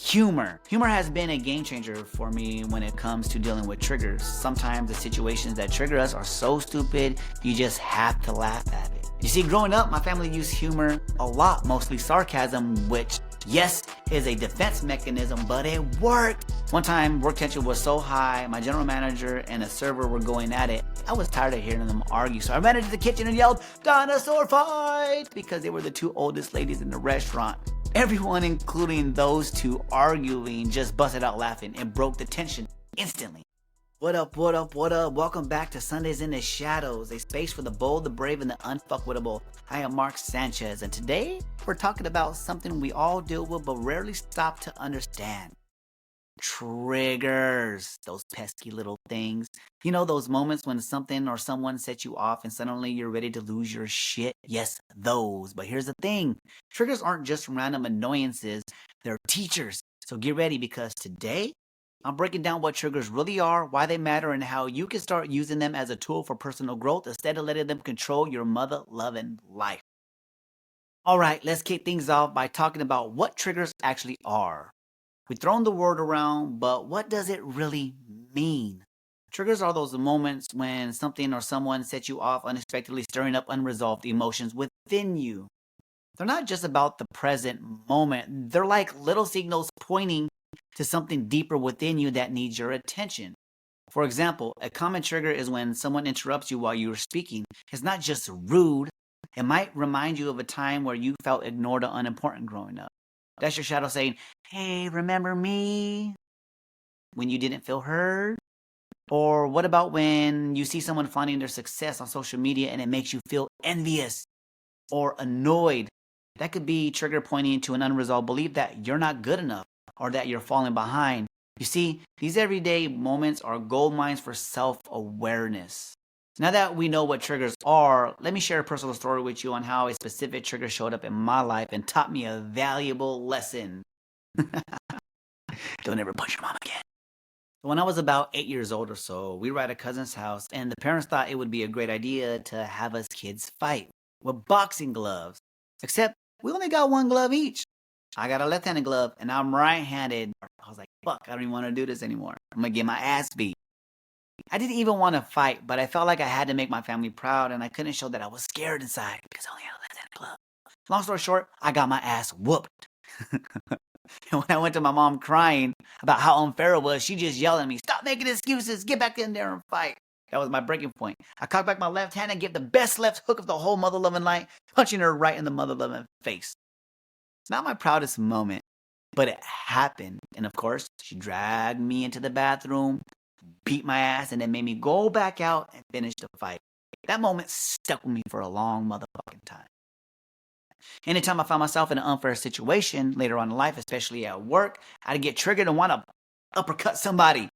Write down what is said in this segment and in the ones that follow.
Humor. Humor has been a game changer for me when it comes to dealing with triggers. Sometimes the situations that trigger us are so stupid, you just have to laugh at it. You see, growing up, my family used humor a lot, mostly sarcasm, which, yes, is a defense mechanism, but it worked. One time, work tension was so high, my general manager and a server were going at it. I was tired of hearing them argue, so I ran into the kitchen and yelled, "Dinosaur fight!" because they were the two oldest ladies in the restaurant. Everyone, including those two arguing, just busted out laughing and broke the tension instantly. What up, what up, what up? Welcome back to Sundays in the Shadows, a space for the bold, the brave, and the unfuckwittable. I am Mark Sanchez, and today we're talking about something we all deal with but rarely stop to understand. Triggers. Those pesky little things. You know those moments when something or someone sets you off and suddenly you're ready to lose your shit? Yes, those. But here's the thing. Triggers aren't just random annoyances. They're teachers. So get ready because today I'm breaking down what triggers really are, why they matter, and how you can start using them as a tool for personal growth instead of letting them control your mother-loving life. All right, let's kick things off by talking about what triggers actually are. We've thrown the word around, but what does it really mean? Triggers are those moments when something or someone sets you off unexpectedly, stirring up unresolved emotions within you. They're not just about the present moment, they're like little signals pointing to something deeper within you that needs your attention. For example, a common trigger is when someone interrupts you while you're speaking. It's not just rude, it might remind you of a time where you felt ignored or unimportant growing up. That's your shadow saying, "Hey, remember me?" When you didn't feel heard? Or what about when you see someone finding their success on social media and it makes you feel envious or annoyed? That could be trigger pointing to an unresolved belief that you're not good enough or that you're falling behind. You see, these everyday moments are gold mines for self-awareness. Now that we know what triggers are, let me share a personal story with you on how a specific trigger showed up in my life and taught me a valuable lesson. Don't ever punch your mom again. When I was about 8 years old or so, we were at a cousin's house, and the parents thought it would be a great idea to have us kids fight with boxing gloves. Except we only got one glove each. I got a left-handed glove, and I'm right-handed. I was like, fuck, I don't even want to do this anymore. I'm going to get my ass beat. I didn't even want to fight, but I felt like I had to make my family proud, and I couldn't show that I was scared inside because I only had a left-handed glove. Long story short, I got my ass whooped. And when I went to my mom crying about how unfair it was, she just yelled at me, "Stop making excuses, get back in there and fight." That was my breaking point. I cocked back my left hand and gave the best left hook of the whole mother-loving night, punching her right in the mother-loving face. It's not my proudest moment, but it happened. And of course, she dragged me into the bathroom, beat my ass, and then made me go back out and finish the fight. That moment stuck with me for a long motherfucking time. Anytime I found myself in an unfair situation later on in life, especially at work, I'd get triggered and want to uppercut somebody.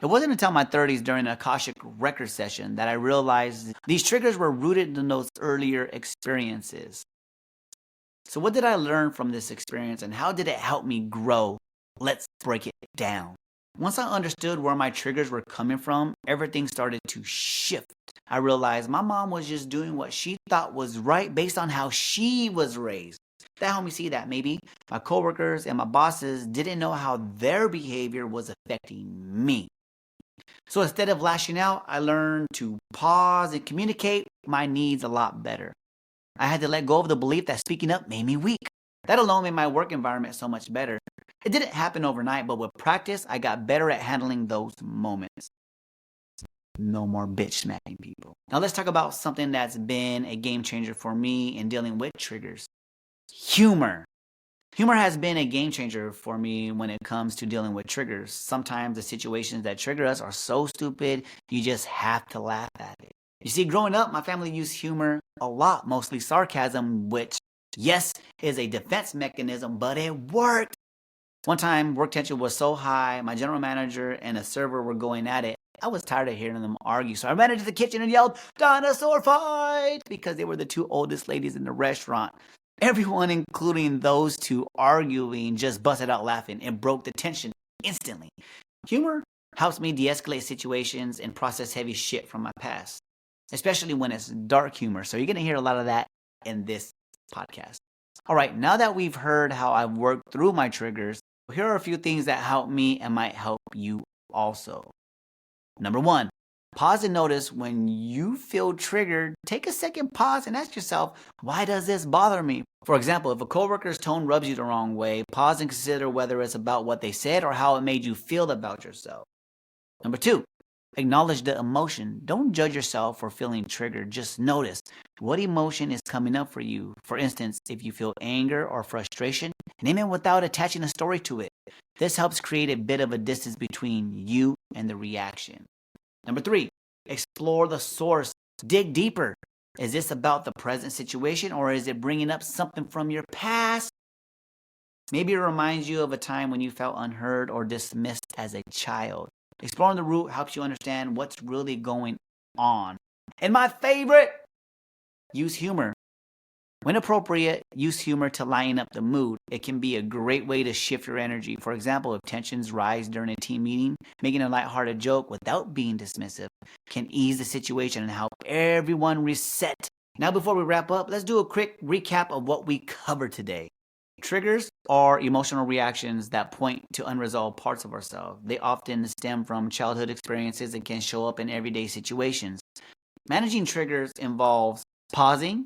It wasn't until my 30s during an Akashic record session that I realized these triggers were rooted in those earlier experiences. So what did I learn from this experience and how did it help me grow? Let's break it down. Once I understood where my triggers were coming from, everything started to shift. I realized my mom was just doing what she thought was right based on how she was raised. That helped me see that maybe my coworkers and my bosses didn't know how their behavior was affecting me. So instead of lashing out, I learned to pause and communicate my needs a lot better. I had to let go of the belief that speaking up made me weak. That alone made my work environment so much better. It didn't happen overnight, but with practice, I got better at handling those moments. No more bitch smacking people. Now let's talk about something that's been a game changer for me in dealing with triggers. Humor. Humor has been a game changer for me when it comes to dealing with triggers. Sometimes the situations that trigger us are so stupid, you just have to laugh at it. You see, growing up, my family used humor a lot, mostly sarcasm, which, yes, is a defense mechanism, but it worked. One time, work tension was so high, my general manager and a server were going at it. I was tired of hearing them argue, so I ran into the kitchen and yelled, "Dinosaur fight!" because they were the two oldest ladies in the restaurant. Everyone, including those two arguing, just busted out laughing and broke the tension instantly. Humor helps me de-escalate situations and process heavy shit from my past, especially when it's dark humor. So you're going to hear a lot of that in this podcast. All right, now that we've heard how I've worked through my triggers, Here are a few things that help me and might help you also. Number one, pause and notice when you feel triggered. Take a second, pause, and ask yourself, why does this bother me? For example, if a coworker's tone rubs you the wrong way, pause and consider whether it's about what they said or how it made you feel about yourself. Number two, acknowledge the emotion. Don't judge yourself for feeling triggered. Just notice what emotion is coming up for you. For instance, if you feel anger or frustration, name it without attaching a story to it. This helps create a bit of a distance between you and the reaction. Number three, explore the source. Dig deeper. Is this about the present situation or is it bringing up something from your past? Maybe it reminds you of a time when you felt unheard or dismissed as a child. Exploring the root helps you understand what's really going on. And my favorite, use humor. When appropriate, use humor to lighten up the mood. It can be a great way to shift your energy. For example, if tensions rise during a team meeting, making a lighthearted joke without being dismissive can ease the situation and help everyone reset. Now, before we wrap up, let's do a quick recap of what we covered today. Triggers are emotional reactions that point to unresolved parts of ourselves. They often stem from childhood experiences and can show up in everyday situations. Managing triggers involves pausing,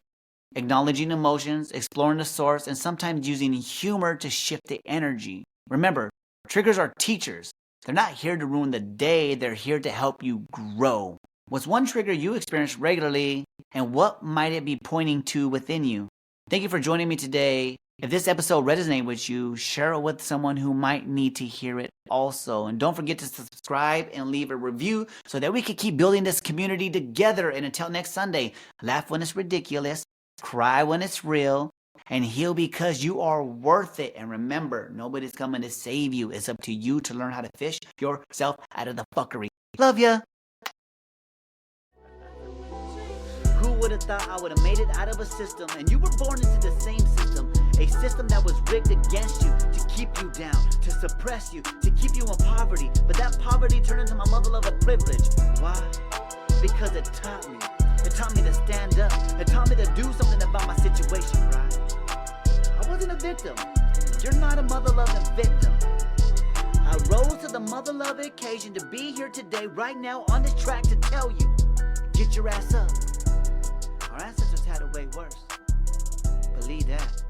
acknowledging emotions, exploring the source, and sometimes using humor to shift the energy. Remember, triggers are teachers. They're not here to ruin the day, they're here to help you grow. What's one trigger you experience regularly, and what might it be pointing to within you? Thank you for joining me today. If this episode resonated with you, share it with someone who might need to hear it also. And don't forget to subscribe and leave a review so that we can keep building this community together. And until next Sunday, laugh when it's ridiculous, cry when it's real, and heal because you are worth it. And remember, nobody's coming to save you. It's up to you to learn how to fish yourself out of the fuckery. Love ya. Who would have thought I would have made it out of a system and you were born into the same system? A system that was rigged against you to keep you down, to suppress you, to keep you in poverty. But that poverty turned into my level of a privilege. Why? Because it taught me. It taught me to stand up. It taught me to do something about my situation, right? I wasn't a victim. You're not a mother-loving victim. I rose to the mother-love occasion to be here today, right now, on this track to tell you, get your ass up. Our ancestors had it way worse. Believe that.